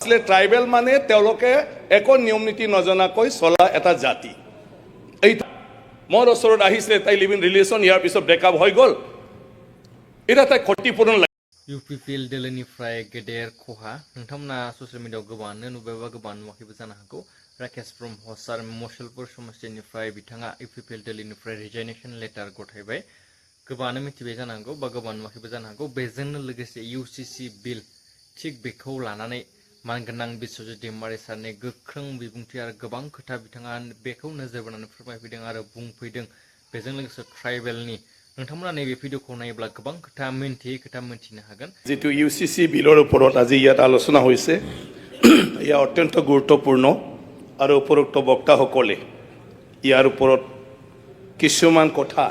আসলে ট্রাইবেল মানে তেওঁলোকে একো নিয়ম নীতি নজনাকৈ চলা এটা জাতি। এই মোৰ ওচৰত আহিছিলে, তাই লিভ ইন ৰিলেশ্যন, ইয়াৰ পিছত ব্ৰেকআপ হৈ গ'ল, এটা তাই ক্ষতিপূৰণ লাগে। UPPL दोलोनिफ्राय गेदेर खहा नोंथांमोना ससियेल मिडियायाव गोबाङानो नुबायबा गोबां नुवाखैबो जानो हागौ। राकेश ब्रह्म सार मसलपुर समस्टिनिफ्राय बिथाङा UPPL दोलोनिफ्राय रिजाइनेसन लेटार गथायबाय। गोबाङानो मिथिबाय जानो हागौ बा गोबां नुवाखैबो जानो हागौ। बेजोंनो लोगोसे UCC बिल थिग बेखौ लानानै मानगोनां बिस्वजित दैमारि सारनि गोख्रों बिबुंथि आरो गोबां खोथा बिथाङा बेखौ नोजोर बोनानै फोरमायफैदों आरो बुंफैदों। बेजों लोगोसे ट्राइबेलनि नोंथांमोना नैबे भिडिअखौ नायोब्ला गोबां खोथा मिन्थियै खोथा मिन्थिनो हागोन। जितु UCC बिলৰ ওপৰত আজি ইয়াত আলোচনা হৈছে, এয়া অত্যন্ত গুৰুত্বপূৰ্ণ আৰু উপৰোক্ত বক্তাসকলে ইয়াৰ ওপৰত কিছুমান কথা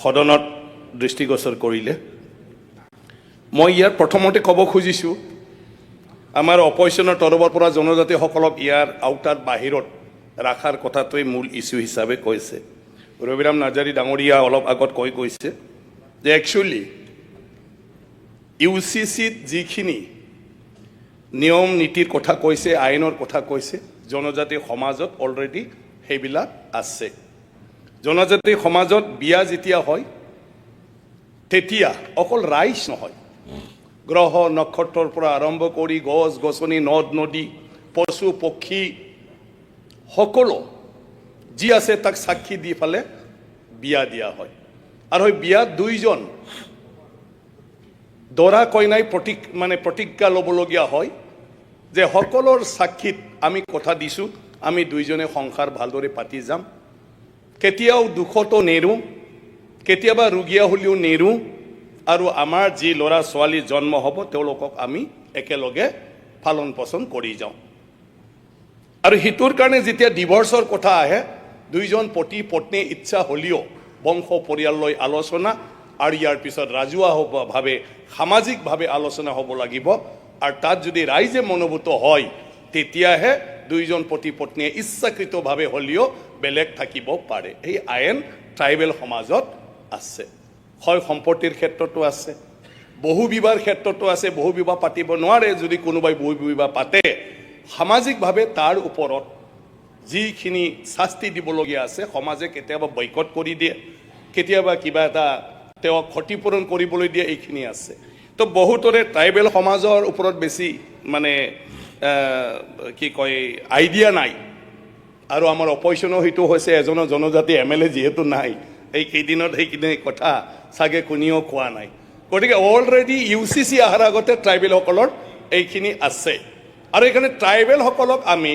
সদনত দৃষ্টিগোচৰ কৰিলে। মই ইয়াৰ প্ৰথমতে ক'ব খুজিছোঁ, আমাৰ অপজিশ্যনৰ তৰফৰ পৰা জনজাতিসকলক ইয়াৰ আওতাৰ বাহিৰত ৰখাৰ কথাটোৱে মূল ইছ্যু হিচাপে কৈছে। ৰবিৰাম নাৰ্জাৰী ডাঙৰীয়া অলপ আগত কৈছে যে একচুৱেলি UCCত যিখিনি নিয়ম নীতিৰ কথা কৈছে, আইনৰ কথা কৈছে, জনজাতি সমাজত অলৰেডি সেইবিলাক আছে। জনজাতি সমাজত বিয়া যেতিয়া হয় তেতিয়া অকল ৰাইজ নহয়, গ্ৰহ নক্ষত্ৰৰ পৰা আৰম্ভ কৰি গছ গছনি, নদ নদী, পশু পক্ষী সকলো যি আছে তাক সাক্ষী দি ফালে বিয়া দিয়া হয়। আৰু সেই বিয়াত দুইজন দৰা কইনাই প্ৰতিজ্ঞা ল'বলগীয়া হয় যে সকলৰ সাক্ষীত আমি কথা দিছোঁ, আমি দুইজনে সংসাৰ ভালদৰে পাতি যাম, কেতিয়াও দুখতো নেৰোঁ, কেতিয়াবা ৰুগীয়া হ'লেও নেৰোঁ, আৰু আমাৰ যি ল'ৰা ছোৱালী জন্ম হ'ব তেওঁলোকক আমি একেলগে পালন পোষণ কৰি যাওঁ। আৰু সেইটোৰ কাৰণে যেতিয়া ডিভৰ্চৰ কথা আহে, দুইজন পতি পত্নীৰ ইচ্ছা হ'লেও বংশ পৰিয়াললৈ আলোচনা আৰু ইয়াৰ পিছত ৰাজহুৱাভাৱে সামাজিকভাৱে আলোচনা হ'ব লাগিব। আৰু তাত যদি ৰাইজে মনোভূত হয় তেতিয়াহে দুইজন পতি পত্নীয়ে ইচ্ছাকৃতভাৱে হ'লেও বেলেগ থাকিব পাৰে। এই আইন ট্ৰাইবেল সমাজত আছে, হয় সম্পত্তিৰ ক্ষেত্ৰতো আছে, বহু বিবাহৰ ক্ষেত্ৰতো আছে। বহু বিবাহ পাতিব নোৱাৰে, যদি কোনোবাই বহু বিবাহ পাতে সামাজিকভাৱে তাৰ ওপৰত যিখিনি শাস্তি দিবলগীয়া আছে সমাজে কেতিয়াবা বয়কট কৰি দিয়ে, কেতিয়াবা কিবা এটা তেওঁক ক্ষতিপূৰণ কৰিবলৈ দিয়ে, এইখিনি আছে। তো বহুতৰে ট্ৰাইবেল সমাজৰ ওপৰত বেছি কি কয় আইডিয়া নাই। আৰু আমাৰ অপজিশ্যনো সেইটো হৈছে, এজনৰ জনজাতি MLA যিহেতু নাই, এই কেইদিনত সেইখিনি কথা চাগে কোনেও কোৱা নাই। গতিকে অলৰেডি UCC অহাৰ আগতে ট্ৰাইবেলসকলৰ এইখিনি আছে। আৰু এইকাৰণে ট্ৰাইবেলসকলক আমি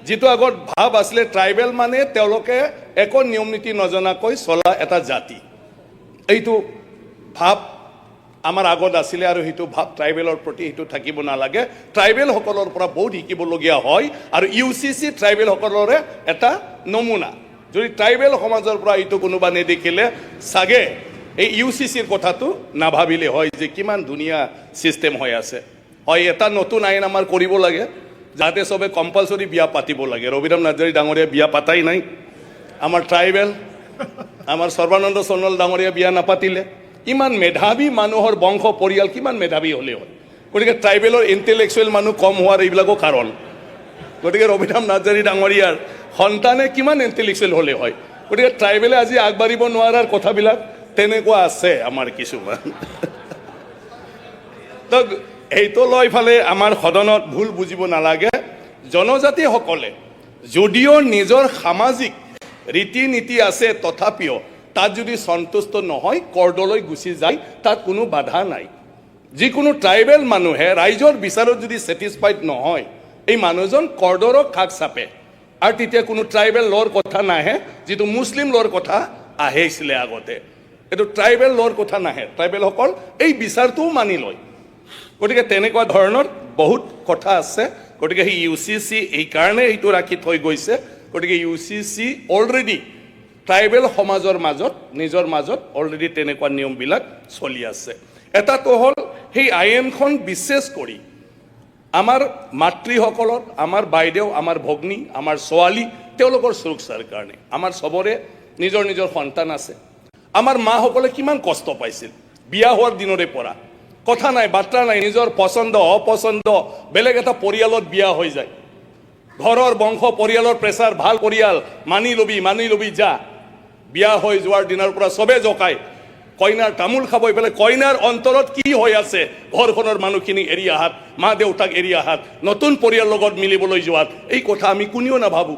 যিটো আগত ভাৱ আছিলে, ট্ৰাইবেল মানে তেওঁলোকে একো নিয়ম নীতি নজনাকৈ চলা এটা জাতি, এইটো ভাৱ আমাৰ আগত আছিলে। আৰু সেইটো ভাৱ ট্ৰাইবেলৰ প্ৰতি সেইটো থাকিব নালাগে। ট্ৰাইবেলসকলৰ পৰা বহুত শিকিবলগীয়া হয়। আৰু UCC ট্ৰাইবেলসকলৰে এটা নমুনা। যদি ট্ৰাইবেল সমাজৰ পৰা এইটো কোনোবা নেদেখিলে চাগে এই UCCৰ কথাটো নাভাবিলে হয় যে কিমান ধুনীয়া ছিষ্টেম হৈ আছে। হয়, এটা নতুন আইন আমাৰ কৰিব লাগে যাতে চবে কম্পালচৰি বিয়া পাতিব লাগে। ৰবিৰাম নাৰ্জাৰী ডাঙৰীয়া বিয়া পাতাই নাই। আমাৰ ট্ৰাইবেল, আমাৰ সৰ্বানন্দ সোণোৱাল ডাঙৰীয়া বিয়া নাপাতিলে। ইমান মেধাৱী মানুহৰ বংশ পৰিয়াল কিমান মেধাৱী হ'লে হয়। গতিকে ট্ৰাইবেলৰ ইণ্টেলেকচুৱেল মানুহ কম হোৱাৰ এইবিলাকো কাৰণ। গতিকে ৰবিৰাম নাৰ্জাৰী ডাঙৰীয়াৰ সন্তানে কিমান ইণ্টেলেকচুৱেল হ'লে হয়। গতিকে ট্ৰাইবেলে আজি আগবাঢ়িব নোৱাৰাৰ কথাবিলাক তেনেকুৱা আছে আমাৰ কিছুমান। তো এইটো লৈ ফালে আমাৰ সদনত ভুল বুজিব নালাগে। জনজাতিসকলে যদিও নিজৰ সামাজিক ৰীতি নীতি আছে, তথাপিও তাত যদি সন্তুষ্ট নহয় কৰ্ডলৈ গুচি যায়, তাত কোনো বাধা নাই। যিকোনো ট্ৰাইবেল মানুহে ৰাইজৰ বিচাৰত যদি ছেটিছফাইড নহয়, এই মানুহজন কৰ্ডৰক কাষ চাপে। আৰু তেতিয়া কোনো ট্ৰাইবেল ল'ৰ কথা নাহে, যিটো মুছলিম ল'ৰ কথা আহিছিলে আগতে। এইটো ট্ৰাইবেল ল'ৰ কথা নাহে, ট্ৰাইবেলসকল এই বিচাৰটোও মানি লয়। গতিকে তেনেকুৱা ধৰণৰ বহুত কথা আছে। গতিকে সেই UCC এইকাৰণে এইটো ৰাখি থৈ গৈছে। গতিকে UCC অলৰেডি ট্ৰাইবেল সমাজৰ মাজত নিজৰ মাজত অলৰেডি তেনেকুৱা নিয়মবিলাক চলি আছে। এটাটো হ'ল সেই আইনখন বিশেষ কৰি আমাৰ মাতৃসকলৰ, আমাৰ বাইদেউ, আমাৰ ভগ্নী, আমাৰ ছোৱালী, তেওঁলোকৰ সুৰক্ষাৰ কাৰণে। আমাৰ চবৰে নিজৰ নিজৰ সন্তান আছে। আমাৰ মাসকলে কিমান কষ্ট পাইছিল বিয়া হোৱাৰ দিনৰে পৰা। কথা নাই বাৰ্তা নাই নিজৰ পচন্দ অপচন্দ বেলেগ এটা পৰিয়ালত বিয়া হৈ যায় ঘৰৰ বংশ পৰিয়ালৰ প্ৰেছাৰ ভাল পৰিয়াল মানি লবি যা বিয়া হৈ যোৱাৰ দিনৰ পৰা চবে জকায় কইনাৰ তামোল খাব পেলে কইনাৰ অন্তৰত কি হৈ আছে ঘৰখনৰ মানুহখিনি এৰি আহাত মা দেউতাক এৰি আহাত নতুন পৰিয়ালৰ লগত মিলিবলৈ যোৱাত এই কথা আমি কোনেও নাভাবো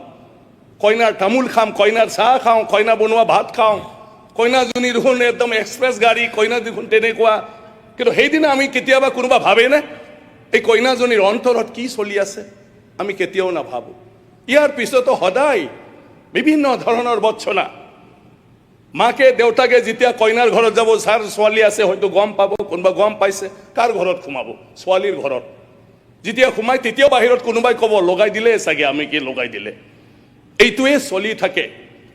কইনাৰ তামোল খাম কইনাৰ চাহ খাওঁ কইনা বনোৱা ভাত খাওঁ কইনাজনী দেখোন একদম এক্সপ্ৰেছ গাড়ী কইনা দেখোন তেনেকুৱা কিন্তু সেইদিনা আমি কেতিয়াবা কোনোবা ভাবেনে এই কইনাজনীৰ অন্তৰত কি চলি আছে আমি কেতিয়াও নাভাবো ইয়াৰ পিছতো সদায় বিভিন্ন ধৰণৰ বচনা মাকে দেউতাকে যেতিয়া কইনাৰ ঘৰত যাব যাৰ ছোৱালী আছে হয়তো গম পাব কোনোবা গম পাইছে কাৰ ঘৰত সোমাব ছোৱালীৰ ঘৰত যেতিয়া সোমাই তেতিয়াও বাহিৰত কোনোবাই ক'ব লগাই দিলে চাগে আমি কি লগাই দিলে এইটোৱে চলি থাকে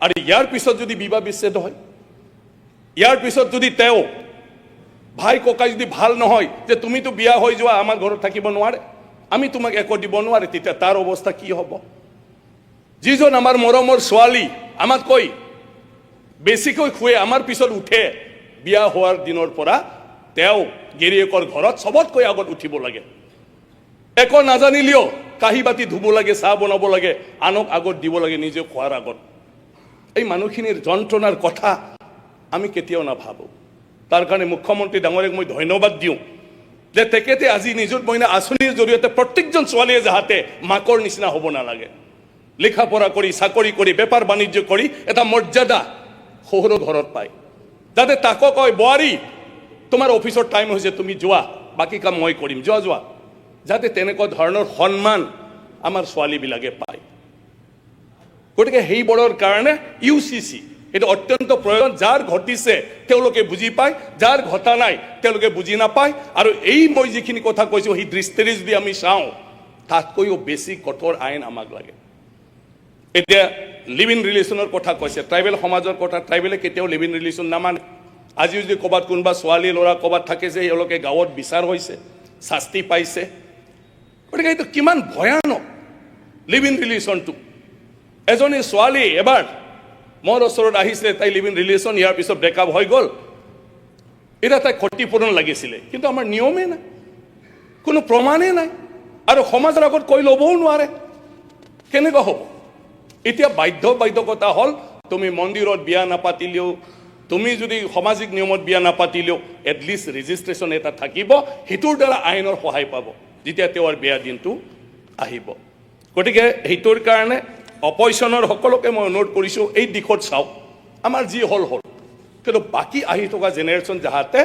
আৰু ইয়াৰ পিছত যদি বিবাহ বিচ্ছেদ হয় ইয়াৰ পিছত যদি তেওঁ ভাই ককাই যদি ভাল নহয় যে তুমিতো বিয়া হৈ যোৱা আমাৰ ঘৰত থাকিব নোৱাৰে আমি তোমাক একো দিব নোৱাৰে তেতিয়া তাৰ অৱস্থা কি হ'ব যিজন আমাৰ মৰমৰ ছোৱালী আমাতকৈ বেছিকৈ খুৱে আমাৰ পিছত উঠে বিয়া হোৱাৰ দিনৰ পৰা তেওঁ গিৰিয়েকৰ ঘৰত চবতকৈ আগত উঠিব লাগে একো নাজানিলেও কাঁহী বাতি ধুব লাগে চাহ বনাব লাগে আনক আগত দিব লাগে নিজে খোৱাৰ আগত এই মানুহখিনিৰ যন্ত্ৰণাৰ কথা আমি কেতিয়াও নাভাবো তাৰ কাৰণে মুখ্যমন্ত্ৰী ডাঙৰীয়াক মই ধন্যবাদ দিওঁ যে তেখেতে আজি নিযুত মইনা আঁচনিৰ জৰিয়তে প্ৰত্যেকজন ছোৱালীয়ে যাতে মাকৰ নিচিনা হ'ব নালাগে লিখা পঢ়া কৰি চাকৰি কৰি বেপাৰ বাণিজ্য কৰি এটা মৰ্যাদা শহুৰ ঘৰত পায় যাতে তাকো কয় বোৱাৰী তোমাৰ অফিচৰ টাইম হৈছে তুমি যোৱা বাকী কাম মই কৰিম যোৱা যাতে তেনেকুৱা ধৰণৰ সন্মান আমাৰ ছোৱালীবিলাকে পায় গতিকে সেইবোৰৰ কাৰণে ইউচিচি এটা অত্যন্ত প্ৰয়োজন যাৰ ঘটিছে তেওঁলোকে বুজি পায় যাৰ ঘটা নাই তেওঁলোকে বুজি নাপায় আৰু এই মই যিখিনি কথা কৈছো সেই দৃষ্টিৰে যদি আমি চাওঁ তাতকৈও বেছি কঠোৰ আইন আমাক লাগে এতিয়া লিভ ইন ৰিলেশ্যনৰ কথা কৈছে ট্ৰাইবেল সমাজৰ কথা ট্ৰাইবেলে কেতিয়াও লিভ ইন ৰিলেশ্যন নামানে আজি যদি ক'ৰবাত কোনোবা ছোৱালী ল'ৰা ক'ৰবাত থাকে যে এওঁলোকে গাঁৱত বিচাৰ হৈছে শাস্তি পাইছে গতিকে এইটো কিমান ভয়ানক লিভ ইন ৰিলেশ্যনটো এজনী ছোৱালী এবাৰ মোৰ ওচৰত আহিছিলে তাই লিভ ইন ৰিলেশ্যন ইয়াৰ পিছত ব্ৰেকআপ হৈ গ'ল এতিয়া তাই ক্ষতিপূৰণ লাগিছিলে কিন্তু আমাৰ নিয়মেই নাই কোনো প্ৰমাণেই নাই আৰু সমাজৰ আগত কৈ ল'বও নোৱাৰে কেনেকুৱা হ'ব এতিয়া বাধ্যকতা হ'ল তুমি মন্দিৰত বিয়া নাপাতিলেও তুমি যদি সামাজিক নিয়মত বিয়া নাপাতিলেও এটলিষ্ট ৰেজিষ্ট্ৰেশ্যন এটা থাকিব সেইটোৰ দ্বাৰা আইনৰ সহায় পাব যেতিয়া তেওঁৰ বিয়া দিনটো আহিব গতিকে সেইটোৰ কাৰণে অপজিশ্যনৰ সকলোকে মই অনুৰোধ কৰিছোঁ এই দিশত চাওক আমাৰ যি হ'ল কিন্তু বাকী আহি থকা জেনেৰেশ্যন যাতে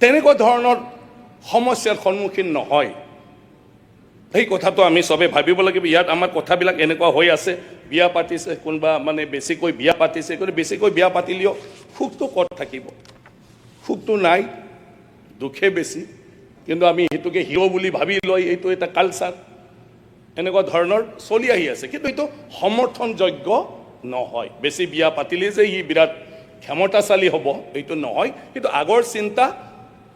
তেনেকুৱা ধৰণৰ সমস্যাৰ সন্মুখীন নহয় সেই কথাটো আমি চবে ভাবিব লাগিব ইয়াত আমাৰ কথাবিলাক এনেকুৱা হৈ আছে বিয়া পাতিছে কোনোবা মানে বেছিকৈ বিয়া পাতিছে কিন্তু বেছিকৈ বিয়া পাতিলেও সুখটো ক'ত থাকিব সুখটো নাই দুখে বেছি কিন্তু আমি সেইটোকে হিৰ' বুলি ভাবি লৈ এইটো এটা কালচাৰ এনেকুৱা ধৰণৰ চলি আহি আছে কিন্তু এইটো সমৰ্থনযোগ্য নহয় বেছি বিয়া পাতিলে যে সি বিৰাট ক্ষমতাশালী হ'ব এইটো নহয় কিন্তু আগৰ চিন্তা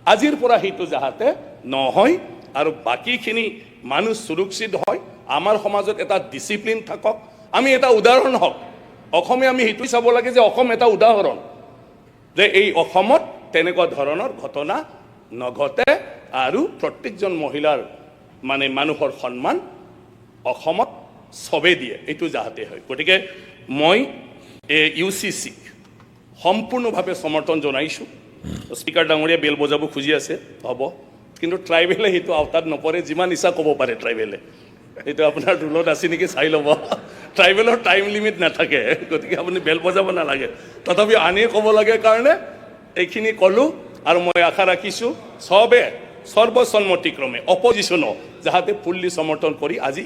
আজিৰ পৰা সেইটো যাতে নহয় আৰু বাকীখিনি মানুহ সুৰক্ষিত হয় আমাৰ সমাজত এটা ডিচিপ্লিন থাকক আমি এটা উদাহৰণ হওক অসমে আমি সেইটো চাব লাগে যে অসম এটা উদাহৰণ যে এই অসমত তেনেকুৱা ধৰণৰ ঘটনা নঘটে আৰু প্ৰত্যেকজন মহিলাৰ মানে মানুহৰ সন্মান অসমত চবে দিয়ে এইটো যাতে হয় গতিকে মই ইউচিচিক সম্পূৰ্ণভাৱে সমৰ্থন জনাইছোঁ স্পিকাৰ ডাঙৰীয়া বেল বজাব খুজি আছে হ'ব কিন্তু ট্ৰাইবেলে সেইটো আওতাত নপৰে যিমান ইচ্ছা ক'ব পাৰে ট্ৰাইবেলে এইটো আপোনাৰ ৰুলত আছে নেকি চাই ল'ব ট্ৰাইবেলৰ টাইম লিমিট নাথাকে গতিকে আপুনি বেল বজাব নালাগে তথাপি আনি ক'ব লাগে কাৰণে এইখিনি ক'লোঁ আৰু মই আশা ৰাখিছোঁ চবে সৰ্বসন্মতিক্ৰমে অপজিশ্যনো যাতে ফুল্লি সমৰ্থন কৰি আজি